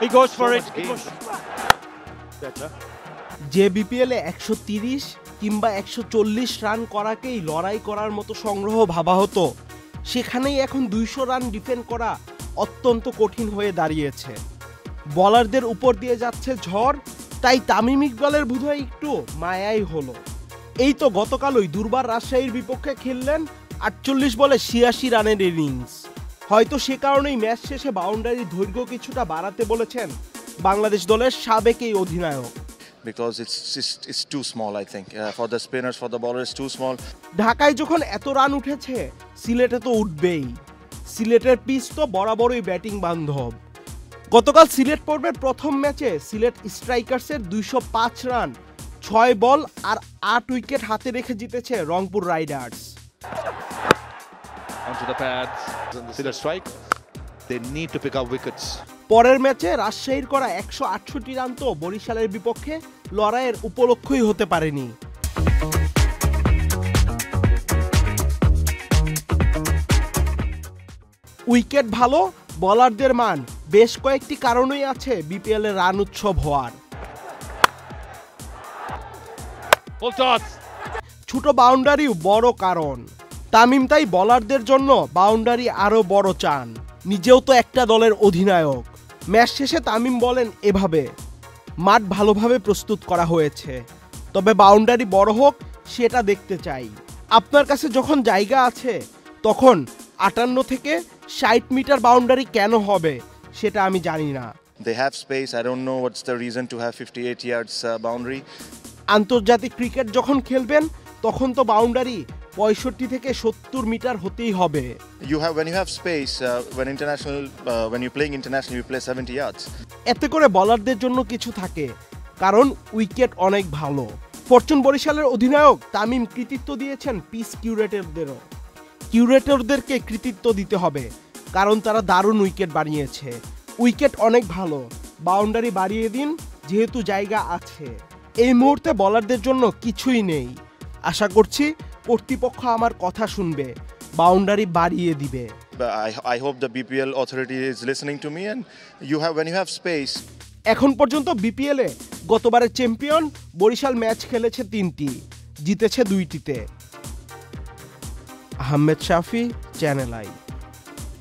He goes for it. He goes. Better. যে বিপিএলে 130 কিংবা 140 রান করাকেই লড়াই করার মতো সংগ্রহ ভাবা হতো, সেখানেই এখন 200 রান ডিফেন্ড করা অত্যন্ত কঠিন হয়ে দাঁড়িয়েছে। বলারদের উপর দিয়ে যাচ্ছে ঝড়, তাই তামিম ইকবালের বোধহয় একটু মায়াই হলো। এই তো গতকালই দুর্বার রাজশাহীর বিপক্ষে খেললেন 48 বলে 86 রানের ইনিংস। হয়তো সে কারণেই ম্যাচ শেষে বাউন্ডারির দৈর্ঘ্য কিছুটা বাড়াতে বলেছেন বাংলাদেশ দলের সাবেক এই অধিনায়ক। Because it's too small, I think. For the spinners, for the bowlers, too small. ঢাকায় যখন এত রান উঠেছে, সিলেটে তো উঠবেই। সিলেটের পিচ তো বরাবরই ব্যাটিং বান্ধব। গতকাল সিলেট পর্বের প্রথম ম্যাচে সিলেট স্ট্রাইকার্সের 205 রান 6 বল আর 8 উইকেট হাতে রেখে জিতেছে Rangpur Riders. Onto the pads. Silet strike. They need to pick up wickets. পরের ম্যাচে রাজশাহীর করা 168 রান তো বরিশালের বিপক্ষে লড়াইয়ের উপলক্ষই হতে পারেনি। উইকেট ভালো, বলারদের মান, বেশ কয়েকটি কারণই আছে বিপিএল এর রান উৎসব হওয়ার। Full toss. ছোট বাউন্ডারিও বড় কারণ। তামিম তাই বলারদের জন্য বাউন্ডারি আরো বড় চান। নিজেও তো একটা দলের অধিনায়ক। ম্যাচ শেষে তামিম বলেন এভাবে, মাঠ ভালোভাবে প্রস্তুত করা হয়েছে, তবে বাউন্ডারি বড় হোক সেটা দেখতে চাই। আপনার কাছে যখন জায়গা আছে তখন 58 থেকে 60 মিটার বাউন্ডারি কেন হবে সেটা আমি জানি না। They have space. I don't know what's the reason to have 58 yards boundary. আন্তর্জাতিক ক্রিকেট যখন খেলবেন তখন তো বাউন্ডারি 65 থেকে 70 মিটার হতেই হবে। When you have space, when you're playing international, you play 70 yards. এতে করে বলারদের জন্য কিছু থাকে, কারণ উইকেট অনেক ভালো। ফরচুন বরিশালের অধিনায়ক তামিম কৃতিত্ব দিয়েছেন পিচ কিউরেটরদেরও। কিউরেটরদেরকে কৃতিত্ব দিতে হবে, কারণ তারা দারুণ উইকেট বানিয়েছে। উইকেট অনেক ভালো, বাউন্ডারি বাড়িয়ে দিন যেহেতু জায়গা আছে। এই মুহূর্তে বলারদের জন্য কিছুই নেই। আশা করছি কর্তৃপক্ষ আমার কথা শুনবে, বাউন্ডারি বাড়িয়ে দিবে। But I hope the BPL authority is listening to me, and when you have space. এখন পর্যন্ত বিপিএলে গতবারের চ্যাম্পিয়ন বরিশাল ম্যাচ খেলেছে 3টি, জিতেছে 2টিতে। আহমেদ শাফি, চ্যানেল আই।